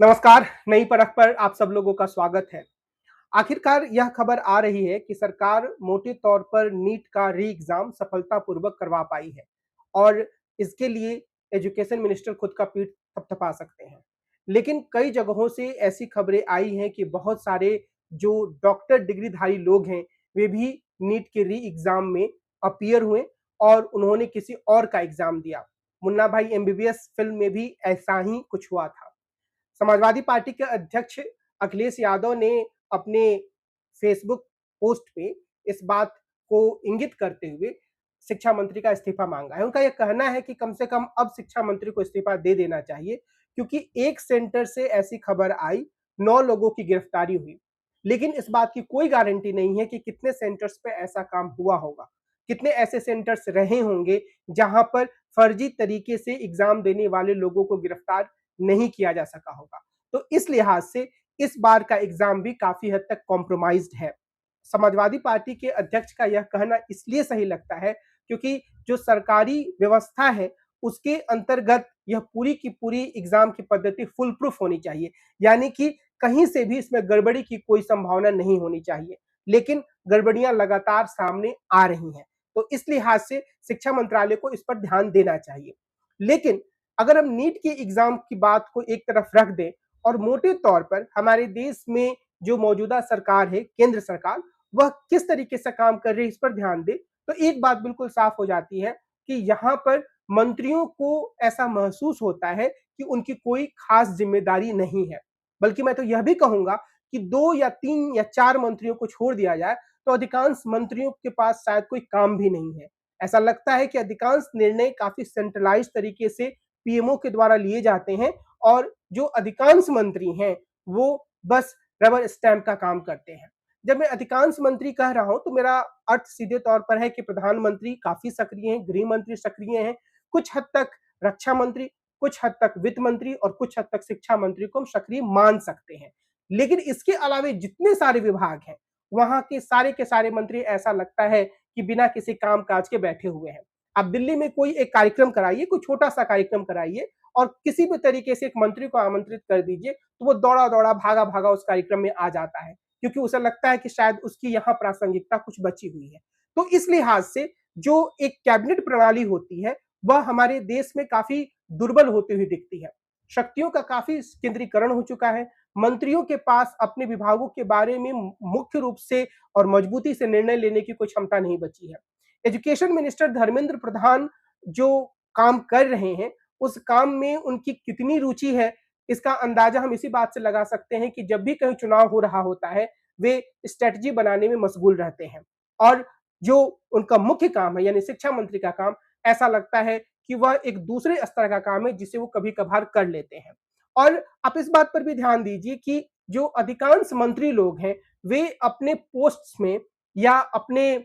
नमस्कार। नई परख पर आप सब लोगों का स्वागत है। आखिरकार यह खबर आ रही है कि सरकार मोटे तौर पर नीट का री एग्जाम सफलतापूर्वक करवा पाई है और इसके लिए एजुकेशन मिनिस्टर खुद का पीठ थपथपा सकते हैं। लेकिन कई जगहों से ऐसी खबरें आई हैं कि बहुत सारे जो डॉक्टर डिग्रीधारी लोग हैं, वे भी नीट के री एग्जाम में अपीयर हुए और उन्होंने किसी और का एग्जाम दिया। मुन्ना भाई एमबीबीएस फिल्म में भी ऐसा ही कुछ हुआ था। समाजवादी पार्टी के अध्यक्ष अखिलेश यादव ने अपने फेसबुक पोस्ट पे इस बात को इंगित करते हुए शिक्षा मंत्री का इस्तीफा मांगा है। उनका यह कहना है कि कम से कम अब शिक्षा मंत्री को इस्तीफा दे देना चाहिए, क्योंकि एक सेंटर से ऐसी खबर आई, 9 लोगों की गिरफ्तारी हुई। लेकिन इस बात की कोई गारंटी नहीं है कि कितने सेंटर्स पे ऐसा काम हुआ होगा, कितने ऐसे सेंटर्स रहे होंगे जहां पर फर्जी तरीके से एग्जाम देने वाले लोगों को गिरफ्तार नहीं किया जा सका होगा। तो इस लिहाज से इस बार का एग्जाम भी काफी हद तक कॉम्प्रोमाइज्ड है। समाजवादी पार्टी के अध्यक्ष का यह कहना इसलिए सही लगता है क्योंकि जो सरकारी व्यवस्था है उसके अंतर्गत यह पूरी की पूरी एग्जाम की पद्धति फुल प्रूफ होनी चाहिए, यानी कि कहीं से भी इसमें गड़बड़ी की कोई संभावना नहीं होनी चाहिए। लेकिन गड़बड़ियां लगातार सामने आ रही हैं, तो इस लिहाज से शिक्षा मंत्रालय को इस पर ध्यान देना चाहिए। लेकिन अगर हम नीट के एग्जाम की बात को एक तरफ रख दें और मोटे तौर पर हमारे देश में जो मौजूदा सरकार है, केंद्र सरकार, वह किस तरीके से काम कर रही है इस पर ध्यान दें, तो एक बात बिल्कुल साफ हो जाती है कि यहाँ पर मंत्रियों को ऐसा महसूस होता है कि उनकी कोई खास जिम्मेदारी नहीं है। बल्कि मैं तो यह भी कहूंगा कि 2 या 3 या 4 मंत्रियों को छोड़ दिया जाए तो अधिकांश मंत्रियों के पास शायद कोई काम भी नहीं है। ऐसा लगता है कि अधिकांश निर्णय काफी सेंट्रलाइज तरीके से पीएमओ के द्वारा लिए जाते हैं और जो अधिकांश मंत्री हैं वो बस रबर स्टैंप का काम करते हैं। जब मैं अधिकांश मंत्री कह रहा हूं तो मेरा अर्थ सीधे तौर पर है कि प्रधानमंत्री काफी सक्रिय हैं, गृह मंत्री सक्रिय हैं, कुछ हद तक रक्षा मंत्री, कुछ हद तक वित्त मंत्री और कुछ हद तक शिक्षा मंत्री को हम सक्रिय मान सकते हैं। लेकिन इसके अलावे जितने सारे विभाग हैं, वहां के सारे मंत्री ऐसा लगता है कि बिना किसी काम काज के बैठे हुए हैं। आप दिल्ली में कोई एक कार्यक्रम कराइए, कोई छोटा सा कार्यक्रम कराइए और किसी भी तरीके से एक मंत्री को आमंत्रित कर दीजिए, तो वो दौड़ा दौड़ा भागा भागा उस कार्यक्रम में आ जाता है, क्योंकि उसे लगता है कि शायद उसकी यहाँ प्रासंगिकता कुछ बची हुई है। तो इस लिहाज से जो एक कैबिनेट प्रणाली होती है वह हमारे देश में काफी दुर्बल होती हुई दिखती है। शक्तियों का काफी केंद्रीकरण हो चुका है। मंत्रियों के पास अपने विभागों के बारे में मुख्य रूप से और मजबूती से निर्णय लेने की कोई क्षमता नहीं बची है। एजुकेशन मिनिस्टर धर्मेंद्र प्रधान जो काम कर रहे हैं, उस काम में उनकी कितनी रुचि है, इसका अंदाजा हम इसी बात से लगा सकते हैं कि जब भी कहीं चुनाव हो रहा होता है, वे स्ट्रेटजी बनाने में मशगूल रहते हैं। और जो उनका मुख्य काम है, यानी शिक्षा मंत्री का काम, ऐसा लगता है कि वह एक दूसरे स्तर का काम है जिसे वो कभी-कभार कर लेते हैं। और आप इस बात पर भी ध्यान दीजिए कि जो अधिकांश मंत्री लोग हैं, वे अपने पोस्ट्स में या अपने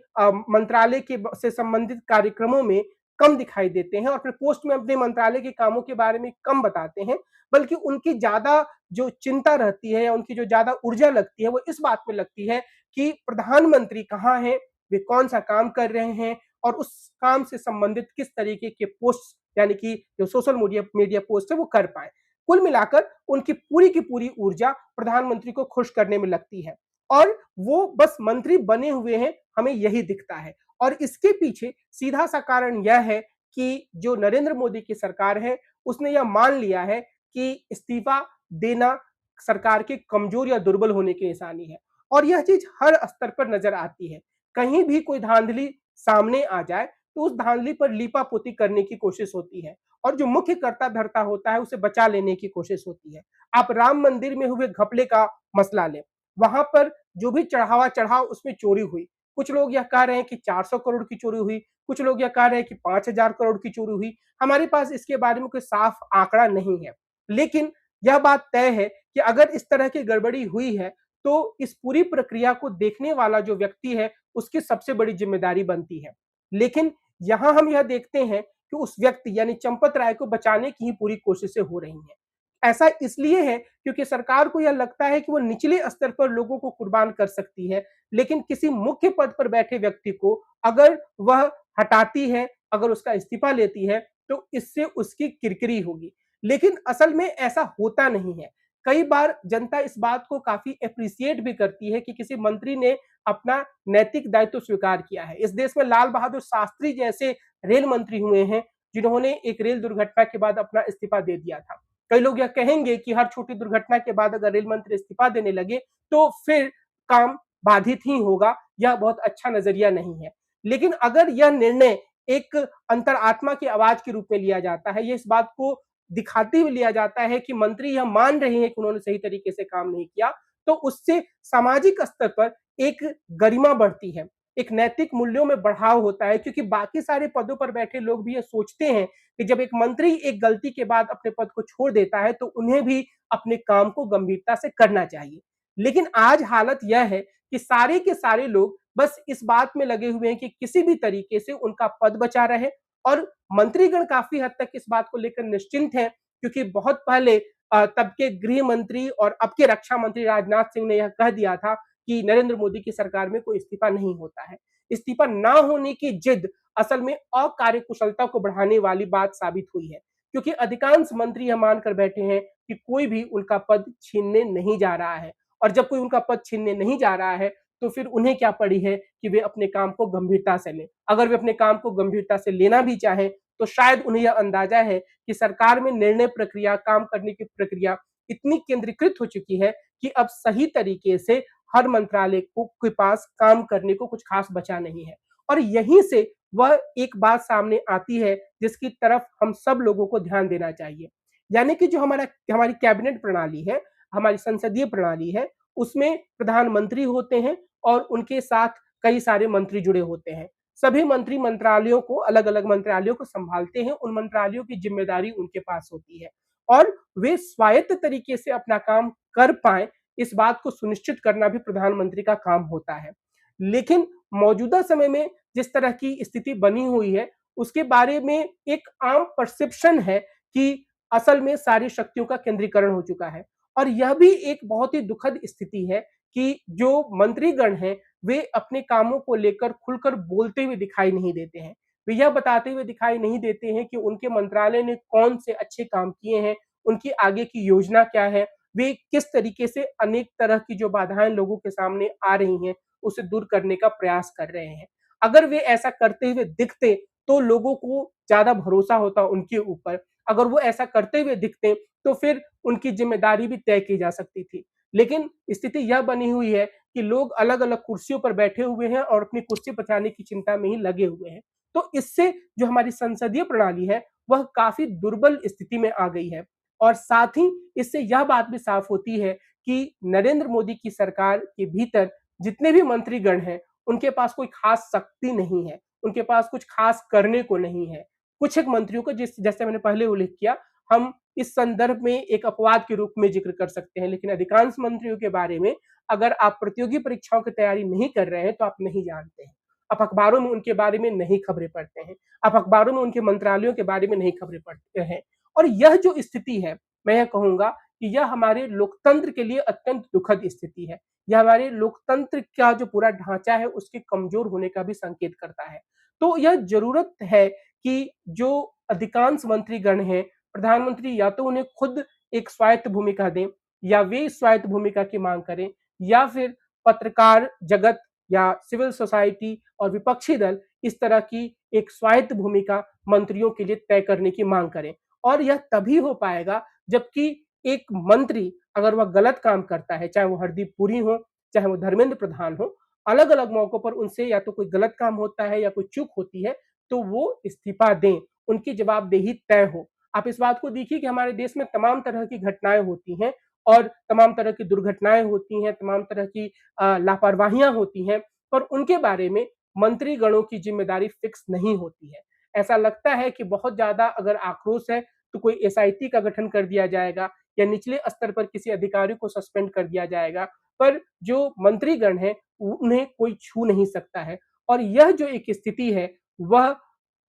मंत्रालय के से संबंधित कार्यक्रमों में कम दिखाई देते हैं और अपने पोस्ट में अपने मंत्रालय के कामों के बारे में कम बताते हैं, बल्कि उनकी ज्यादा जो चिंता रहती है या उनकी जो ज्यादा ऊर्जा लगती है वो इस बात में लगती है कि प्रधानमंत्री कहाँ हैं, वे कौन सा काम कर रहे हैं और उस काम से संबंधित किस तरीके के पोस्ट, यानी कि जो सोशल मीडिया मीडिया पोस्ट है वो कर पाए। कुल मिलाकर उनकी पूरी की पूरी ऊर्जा प्रधानमंत्री को खुश करने में लगती है और वो बस मंत्री बने हुए हैं, हमें यही दिखता है। और इसके पीछे सीधा सा कारण यह है कि जो नरेंद्र मोदी की सरकार है उसने यह मान लिया है कि इस्तीफा देना सरकार के कमजोर या दुर्बल होने की निशानी है और यह चीज हर स्तर पर नजर आती है। कहीं भी कोई धांधली सामने आ जाए तो उस धांधली पर लीपापोती करने की कोशिश होती है और जो मुख्य कर्ता धर्ता होता है उसे बचा लेने की कोशिश होती है। आप राम मंदिर में हुए घपले का मसला लें, वहां पर जो भी चढ़ावा चढ़ा उसमें चोरी हुई। कुछ लोग यह कह रहे हैं कि 400 करोड़ की चोरी हुई, कुछ लोग यह कह रहे हैं कि 5000 करोड़ की चोरी हुई। हमारे पास इसके बारे में कोई साफ आंकड़ा नहीं है, लेकिन यह बात तय है कि अगर इस तरह की गड़बड़ी हुई है तो इस पूरी प्रक्रिया को देखने वाला जो व्यक्ति है उसकी सबसे बड़ी जिम्मेदारी बनती है। लेकिन यहां हम यह देखते हैं कि उस व्यक्ति यानी चंपत राय को बचाने की ही पूरी कोशिशें हो रही हैं। ऐसा इसलिए है क्योंकि सरकार को यह लगता है कि वो निचले स्तर पर लोगों को कुर्बान कर सकती है, लेकिन किसी मुख्य पद पर बैठे व्यक्ति को अगर वह हटाती है, अगर उसका इस्तीफा लेती है, तो इससे उसकी किरकिरी होगी। लेकिन असल में ऐसा होता नहीं है। कई बार जनता इस बात को काफ़ी एप्रिशिएट भी करती है कि किसी मंत्री ने अपना नैतिक दायित्व स्वीकार किया है। इस देश में लाल बहादुर शास्त्री जैसे रेल मंत्री हुए हैं, जिन्होंने एक रेल दुर्घटना के बाद अपना इस्तीफा दे दिया था। कई लोग यह कहेंगे कि हर छोटी दुर्घटना के बाद अगर रेल मंत्री इस्तीफा देने लगे, तो फिर काम बाधित ही होगा, यह बहुत अच्छा नज़रिया नहीं है। लेकिन अगर यह निर्णय एक अंतरात्मा की आवाज़ के रूप में लिया जाता है, ये इस बात को दिखाते हुए लिया जाता है कि मंत्री यह मान रहे हैं कि उन्होंने सही तरीके से काम नहीं किया, तो उससे सामाजिक स्तर पर एक गरिमा बढ़ती है, एक नैतिक मूल्यों में बढ़ाव होता है, क्योंकि बाकी सारे पदों पर बैठे लोग भी ये सोचते हैं कि जब एक मंत्री एक गलती के बाद अपने पद को छोड़ देता है, तो उन्हें भी अपने काम को गंभीरता से करना चाहिए। लेकिन आज हालत यह है कि सारे के सारे लोग बस इस बात में लगे हुए हैं कि किसी भी तरीके से उनका पद बचा रहे, और मंत्रीगण काफ़ी हद तक इस बात को लेकर निश्चिंत हैं, क्योंकि बहुत पहले तब के गृह मंत्री और अब के रक्षा मंत्री राजनाथ सिंह ने यह कह दिया था कि नरेंद्र मोदी की सरकार में कोई इस्तीफा नहीं होता है। इस्तीफा ना होने की जिद असल में अकार्यकुशलता को बढ़ाने वाली बात साबित हुई है, क्योंकि अधिकांश मंत्री यह मानकर बैठे हैं कि कोई भी उनका पद छीनने नहीं जा रहा है, और जब कोई उनका पद छीनने नहीं जा रहा है, तो फिर उन्हें क्या पड़ी है कि वे अपने काम को गंभीरता से लें। अगर वे अपने काम को गंभीरता से लेना भी चाहें, तो शायद उन्हें यह अंदाजा है कि सरकार में निर्णय प्रक्रिया, काम करने की प्रक्रिया इतनी केंद्रीकृत हो चुकी है कि अब सही तरीके से हर मंत्रालय को के पास काम करने को कुछ खास बचा नहीं है। और यहीं से वह एक बात सामने आती है जिसकी तरफ हम सब लोगों को ध्यान देना चाहिए। यानी कि जो हमारी कैबिनेट प्रणाली है, हमारी संसदीय प्रणाली है, उसमें प्रधानमंत्री होते हैं और उनके साथ कई सारे मंत्री जुड़े होते हैं। सभी मंत्री मंत्रालयों को, अलग-अलग मंत्रालयों को सँभालते हैं, उन मंत्रालयों की ज़िम्मेदारी उनके पास होती है और वे स्वायत्त तरीके से अपना काम कर पाएँ, इस बात को सुनिश्चित करना भी प्रधानमंत्री का काम होता है। लेकिन मौजूदा समय में जिस तरह की स्थिति बनी हुई है, उसके बारे में एक आम परसेप्शन है कि असल में सारी शक्तियों का केंद्रीकरण हो चुका है, और यह भी एक बहुत ही दुखद स्थिति है कि जो मंत्रीगण हैं, वे अपने कामों को लेकर खुलकर बोलते हुए दिखाई नहीं देते हैं। वे यह बताते हुए दिखाई नहीं देते हैं कि उनके मंत्रालय ने कौन से अच्छे काम किए हैं, उनकी आगे की योजना क्या है, वे किस तरीके से अनेक तरह की जो बाधाएँ लोगों के सामने आ रही हैं, उसे दूर करने का प्रयास कर रहे हैं। अगर वे ऐसा करते हुए दिखते, तो लोगों को ज़्यादा भरोसा होता उनके ऊपर। अगर वो ऐसा करते हुए दिखते, तो फिर उनकी ज़िम्मेदारी भी तय की जा सकती थी। लेकिन स्थिति यह बनी हुई है कि लोग अलग-अलग कुर्सियों पर बैठे हुए हैं और अपनी कुर्सी बचाने की चिंता में ही लगे हुए हैं। तो इससे जो हमारी संसदीय प्रणाली है, वह काफ़ी दुर्बल स्थिति में आ गई है, और साथ ही इससे यह बात भी साफ होती है कि नरेंद्र मोदी की सरकार के भीतर जितने भी मंत्रीगण हैं, उनके पास कोई खास शक्ति नहीं है, उनके पास कुछ खास करने को नहीं है। कुछ एक मंत्रियों को जैसे मैंने पहले उल्लेख किया, हम इस संदर्भ में एक अपवाद के रूप में ज़िक्र कर सकते हैं, लेकिन अधिकांश मंत्रियों के बारे में अगर आप प्रतियोगी परीक्षाओं की तैयारी नहीं कर रहे हैं, तो आप नहीं जानते हैं। आप अखबारों में उनके बारे में नहीं खबरें पढ़ते हैं, आप अखबारों में उनके मंत्रालयों के बारे में नहीं खबरें पढ़ते हैं, और यह जो स्थिति है, मैं यह कहूँगा कि यह हमारे लोकतंत्र के लिए अत्यंत दुखद स्थिति है। यह हमारे लोकतंत्र का जो पूरा ढाँचा है, उसके कमज़ोर होने का भी संकेत करता है। तो यह ज़रूरत है कि जो अधिकांश मंत्रीगण हैं, प्रधानमंत्री या तो उन्हें खुद एक स्वायत्त भूमिका दें, या वे स्वायत्त भूमिका की माँग करें, या फिर पत्रकार जगत या सिविल सोसाइटी और विपक्षी दल इस तरह की एक स्वायत्त भूमिका मंत्रियों के लिए तय करने की माँग करें। और यह तभी हो पाएगा जबकि एक मंत्री अगर वह गलत काम करता है, चाहे वो हरदीप पुरी हो, चाहे वो धर्मेंद्र प्रधान हो, अलग-अलग मौकों पर उनसे या तो कोई गलत काम होता है या कोई चूक होती है, तो वो इस्तीफा दें, उनकी जवाबदेही तय हो। आप इस बात को देखिए कि हमारे देश में तमाम तरह की घटनाएँ होती हैं और तमाम तरह की दुर्घटनाएँ होती हैं, तमाम तरह की लापरवाहियाँ होती हैं, पर उनके बारे में मंत्रीगणों की ज़िम्मेदारी फिक्स नहीं होती है। ऐसा लगता है कि बहुत ज़्यादा अगर आक्रोश है, तो कोई एसआईटी का गठन कर दिया जाएगा या निचले स्तर पर किसी अधिकारी को सस्पेंड कर दिया जाएगा, पर जो मंत्रीगण हैं, उन्हें कोई छू नहीं सकता है। और यह जो एक स्थिति है, वह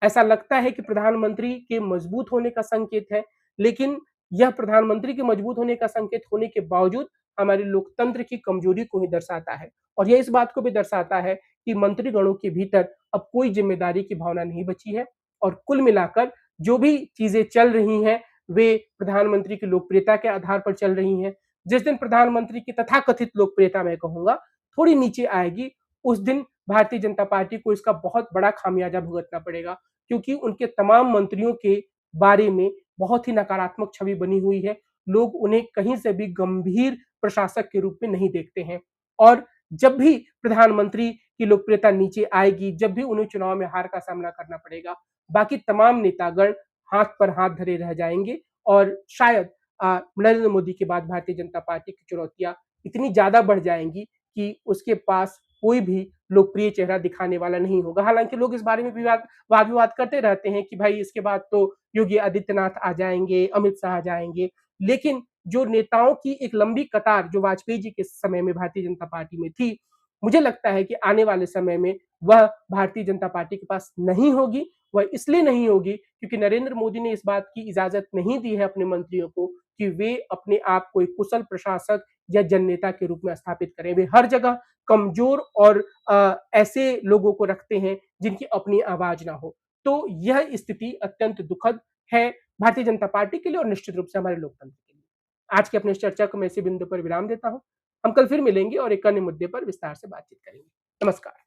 ऐसा लगता है कि प्रधानमंत्री के मजबूत होने का संकेत है, लेकिन यह प्रधानमंत्री के मजबूत होने का संकेत होने के बावजूद हमारे लोकतंत्र की कमजोरी को ही दर्शाता है। और यह इस बात को भी दर्शाता है कि मंत्रीगणों के भीतर अब कोई ज़िम्मेदारी की भावना नहीं बची है, और कुल मिलाकर जो भी चीज़ें चल रही हैं, वे प्रधानमंत्री की लोकप्रियता के आधार पर चल रही हैं, जिस दिन प्रधानमंत्री की तथाकथित लोकप्रियता मैं कहूँगा थोड़ी नीचे आएगी, उस दिन भारतीय जनता पार्टी को इसका बहुत बड़ा खामियाजा भुगतना पड़ेगा, क्योंकि उनके तमाम मंत्रियों के बारे में बहुत ही नकारात्मक छवि बनी हुई है। लोग उन्हें कहीं से भी गंभीर प्रशासक के रूप में नहीं देखते हैं और जब भी प्रधानमंत्री की लोकप्रियता नीचे आएगी, जब भी उन्हें चुनाव में हार का सामना करना पड़ेगा, बाकी तमाम नेतागण हाथ पर हाथ धरे रह जाएंगे और शायद नरेंद्र मोदी के बाद भारतीय जनता पार्टी की चुनौतियां इतनी ज्यादा बढ़ जाएंगी कि उसके पास कोई भी लोकप्रिय चेहरा दिखाने वाला नहीं होगा। हालांकि लोग इस बारे में वाद विवाद करते रहते हैं कि भाई इसके बाद तो योगी आदित्यनाथ आ जाएंगे, अमित शाह आ जाएंगे, लेकिन जो नेताओं की एक लंबी कतार जो वाजपेयी जी के समय में भारतीय जनता पार्टी में थी, मुझे लगता है कि आने वाले समय में वह भारतीय जनता पार्टी के पास नहीं होगी। वह इसलिए नहीं होगी क्योंकि नरेंद्र मोदी ने इस बात की इजाजत नहीं दी है अपने मंत्रियों को कि वे अपने आप को एक कुशल प्रशासक या जननेता के रूप में स्थापित करें। वे हर जगह कमजोर और ऐसे लोगों को रखते हैं जिनकी अपनी आवाज ना हो। तो यह स्थिति अत्यंत दुखद है भारतीय जनता पार्टी के लिए और निश्चित रूप से हमारे लोकतंत्र के लिए। आज की अपनी इस चर्चा को मैं इसी बिंदु पर विराम देता हूं। हम कल फिर मिलेंगे और एक अन्य मुद्दे पर विस्तार से बातचीत करेंगे। नमस्कार।